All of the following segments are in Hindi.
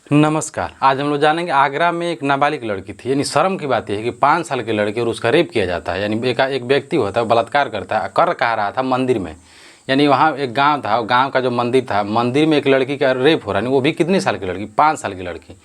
नमस्कार। आज हम लोग जानेंगे आगरा में एक नाबालिग लड़की थी। यानी शर्म की बात यह है कि 5 साल की लड़की और उसका रेप किया जाता है। यानी एक व्यक्ति होता है, बलात्कार करता है, कर कह रहा था मंदिर में। यानी वहाँ एक गांव था, गांव का जो मंदिर था, मंदिर में एक लड़की का रेप हो रहा है। वो भी कितनी साल की लड़की, 5 साल की लड़की।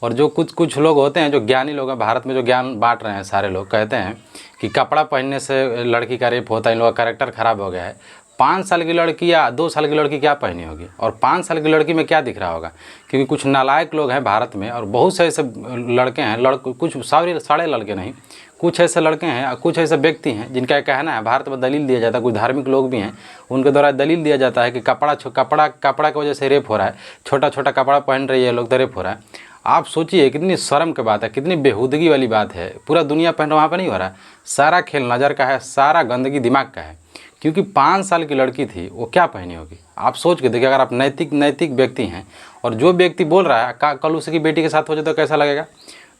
और जो कुछ कुछ लोग होते हैं, जो ज्ञानी लोग हैं, भारत में जो ज्ञान बांट रहे हैं, सारे लोग कहते हैं कि कपड़ा पहनने से लड़की का रेप होता है, इन लोगों का कैरेक्टर खराब हो गया है। 5 साल की लड़की या 2 साल की लड़की क्या पहनी होगी, और 5 साल की लड़की में क्या दिख रहा होगा? क्योंकि कुछ नालायक लोग हैं भारत में, और बहुत से ऐसे लड़के हैं, कुछ सारे लड़के नहीं, कुछ ऐसे लड़के हैं, कुछ ऐसे व्यक्ति हैं जिनका कहना है, भारत में दलील दिया जाता है, कुछ धार्मिक लोग भी हैं, उनके द्वारा दलील दिया जाता है कि कपड़ा की वजह से रेप हो रहा है। छोटा छोटा कपड़ा पहन रही है लोग तो रेप हो रहा है। आप सोचिए कितनी शर्म की बात है, कितनी बेहूदगी वाली बात है। पूरा दुनिया पहन रहा, वहाँ पर नहीं हो रहा। सारा खेल नज़र का है, सारा गंदगी दिमाग का है। क्योंकि 5 साल की लड़की थी, वो क्या पहनी होगी? आप सोच के देखिए। अगर आप नैतिक व्यक्ति हैं, और जो व्यक्ति बोल रहा है कल उसकी बेटी के साथ हो जाए तो कैसा लगेगा?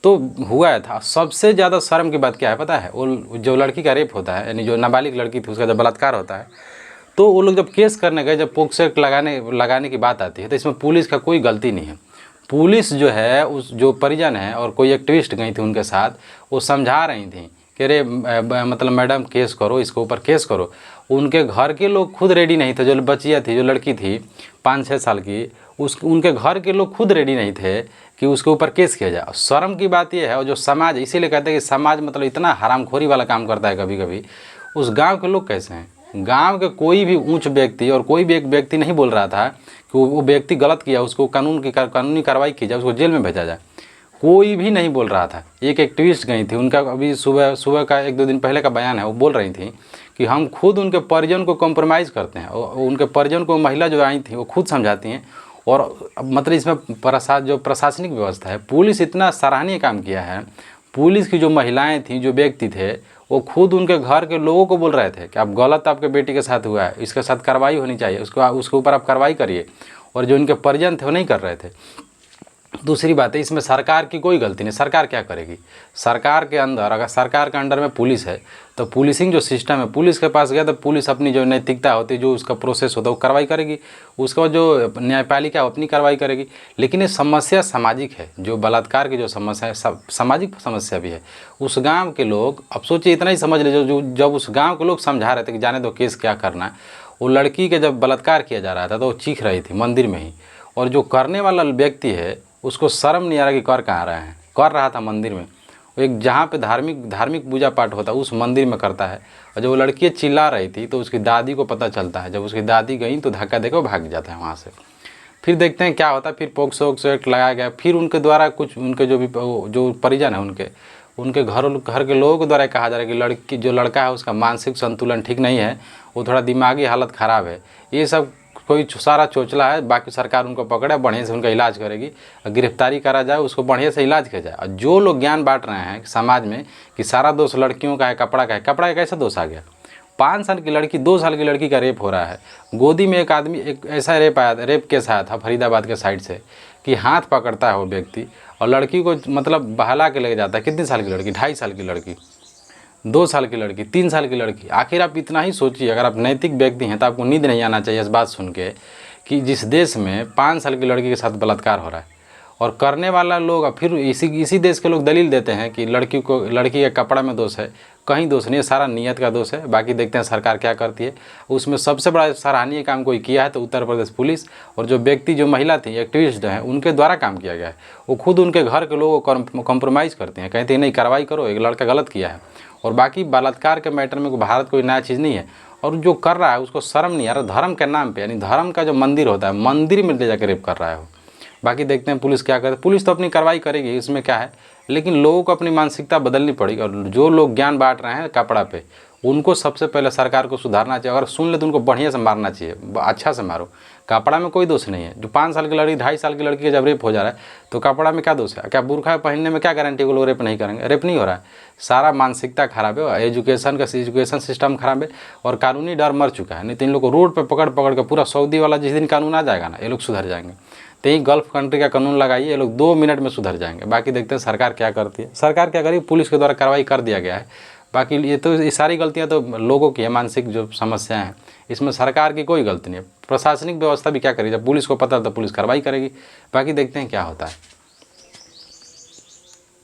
तो हुआ था। सबसे ज़्यादा शर्म की बात क्या है पता है? वो जो लड़की का रेप होता है, यानी जो नाबालिग लड़की थी उसका जब बलात्कार होता है, तो वो लोग जब केस करने गए, जब पोक्सो एक्ट लगाने की बात आती है, तो इसमें पुलिस का कोई गलती नहीं है। पुलिस जो है, उस जो परिजन है और कोई एक्टिविस्ट गई थी उनके साथ, वो समझा रही थी कि अरे मतलब मैडम केस करो, इसके ऊपर केस करो। उनके घर के लोग खुद रेडी नहीं थे। जो बच्चियाँ थी, जो लड़की थी 5-6 साल की, उनके घर के लोग खुद रेडी नहीं थे कि उसके ऊपर केस किया जाए। शर्म की बात यह है, और जो समाज, इसीलिए कहते हैं कि समाज मतलब इतना हरामखोरी वाला काम करता है कभी कभी। उस गांव के लोग कैसे हैं? गांव के कोई भी ऊंच व्यक्ति और कोई भी एक व्यक्ति नहीं बोल रहा था कि वो व्यक्ति गलत किया, उसको कानूनी कार्रवाई की जाए, उसको जेल में भेजा जाए। कोई भी नहीं बोल रहा था। एक एक्टिविस्ट गई थी, उनका अभी सुबह का 1-2 दिन पहले का बयान है। वो बोल रही थी कि हम खुद उनके परिजन को कॉम्प्रोमाइज़ करते हैं। उनके परिजन को, महिला जो आई थी, वो खुद समझाती हैं। और मतलब इसमें जो प्रशासनिक व्यवस्था है, पुलिस इतना सराहनीय काम किया है। पुलिस की जो महिलाएं थीं, जो व्यक्ति थे, वो खुद उनके घर के लोगों को बोल रहे थे कि आप गलत आपके बेटी के साथ हुआ है, इसके साथ कार्रवाई होनी चाहिए, उसके ऊपर आप कार्रवाई करिए। और जो इनके परिजन थे वो नहीं कर रहे थे। दूसरी बात है, इसमें सरकार की कोई गलती नहीं। सरकार क्या करेगी? सरकार के अंदर, अगर सरकार के अंडर में पुलिस है, तो पुलिसिंग जो सिस्टम है, पुलिस के पास गया तो पुलिस अपनी जो नैतिकता होती है, जो उसका प्रोसेस होता है, वो कार्रवाई करेगी। उसका जो न्यायपालिका है वो अपनी कार्रवाई करेगी। लेकिन ये समस्या सामाजिक है। जो बलात्कार की जो समस्या है, सामाजिक समस्या भी है। उस गाँव के लोग, अब सोचिए, इतना ही समझ लीजिए, जब उस गाँव के लोग समझा रहे थे कि जाने दो केस क्या करना है, वो लड़की के जब बलात्कार किया जा रहा था तो वो चीख रही थी मंदिर में ही। और जो करने वाला व्यक्ति है, उसको शर्म नहीं आ रहा कि कर कहाँ रहे हैं। कर रहा था मंदिर में, वो एक जहाँ पे धार्मिक पूजा पाठ होता है, उस मंदिर में करता है। और जब वो लड़की चिल्ला रही थी तो उसकी दादी को पता चलता है। जब उसकी दादी गई तो धक्का देकर वो भाग जाता है वहाँ से। फिर देखते हैं क्या होता है। फिर पोक्सो एक्ट लगाया गया। फिर उनके द्वारा कुछ, उनके जो परिजन है, उनके घर के लोगों के द्वारा कहा जा रहा है कि जो लड़का है उसका मानसिक संतुलन ठीक नहीं है, वो थोड़ा दिमागी हालत ख़राब है। ये सब कोई सारा चोचला है। बाकी सरकार उनको पकड़े, बढ़िया से उनका इलाज करेगी, गिरफ्तारी करा जाए, उसको बढ़िया से इलाज किया जाए। और जो लोग ज्ञान बांट रहे हैं समाज में कि सारा दोष लड़कियों का है, कपड़ा का है, कपड़ा का कैसा दोष आ गया? 5 साल की लड़की, 2 साल की लड़की का रेप हो रहा है। गोदी में एक आदमी, एक ऐसा रेप केस आया था फरीदाबाद के साइड से, कि हाथ पकड़ता है वो व्यक्ति और लड़की को मतलब बहला के ले जाता है। कितनी साल की लड़की? 2.5 साल की लड़की, 2 साल की लड़की, 3 साल की लड़की। आखिर आप इतना ही सोचिए। अगर आप नैतिक व्यक्ति हैं तो आपको नींद नहीं आना चाहिए इस बात सुन के कि जिस देश में 5 साल की लड़की के साथ बलात्कार हो रहा है, और करने वाला लोग, फिर इसी देश के लोग दलील देते हैं कि लड़की के कपड़ा में दोष है। कहीं दोष नहीं है, सारा नियत का दोष है। बाकी देखते हैं सरकार क्या करती है। उसमें सबसे बड़ा सराहनीय काम कोई किया है तो उत्तर प्रदेश पुलिस, और जो व्यक्ति, जो महिला थी, एक्टिविस्ट हैं, उनके द्वारा काम किया गया है। वो खुद उनके घर के लोगों को कॉम्प्रोमाइज़ करते हैं, कहते हैं नहीं कार्रवाई करो, एक लड़का गलत किया है। और बाकी बलात्कार के मैटर में भारत कोई नया चीज़ नहीं है। और जो कर रहा है उसको शर्म नहीं आ रहा, धर्म के नाम पे, यानी धर्म का जो मंदिर होता है, मंदिर में ले जाकर रेप कर रहा है वो। बाकी देखते हैं पुलिस क्या करती है। पुलिस तो अपनी कार्रवाई करेगी, इसमें क्या है, लेकिन लोगों को अपनी मानसिकता बदलनी पड़ेगी। और जो लोग ज्ञान बांट रहे हैं कपड़ा पे, उनको सबसे पहले सरकार को सुधारना चाहिए। अगर सुन ले तो उनको बढ़िया से मारना चाहिए, अच्छा से मारो। कपड़ा में कोई दोष नहीं है। जो 5 साल की लड़की, 2.5 साल की लड़की का जब रेप हो जा रहा है तो कपड़ा में क्या दोष है? क्या बुर्खा पहनने में क्या गारंटी को लोग रेप नहीं करेंगे? रेप नहीं हो रहा है। सारा मानसिकता खराब है, एजुकेशन सिस्टम खराब है, और कानूनी डर मर चुका है। नहीं तो इन लोग को रोड पर पकड़ के, पूरा सऊदी वाला जिस दिन कानून आ जाएगा ना, ये लोग सुधर जाएंगे। तो यही गल्फ कंट्री का कानून लगाइए, ये लोग 2 मिनट में सुधर जाएंगे। बाकी देखते हैं सरकार क्या करती है। सरकार क्या करेगी? पुलिस के द्वारा कार्रवाई कर दिया गया है। बाकी ये सारी गलतियां तो लोगों की है, मानसिक जो समस्या है, इसमें सरकार की कोई गलती नहीं है। प्रशासनिक व्यवस्था भी क्या करेगी, जब पुलिस को पता तो पुलिस कार्रवाई करेगी। बाकी देखते हैं क्या होता है।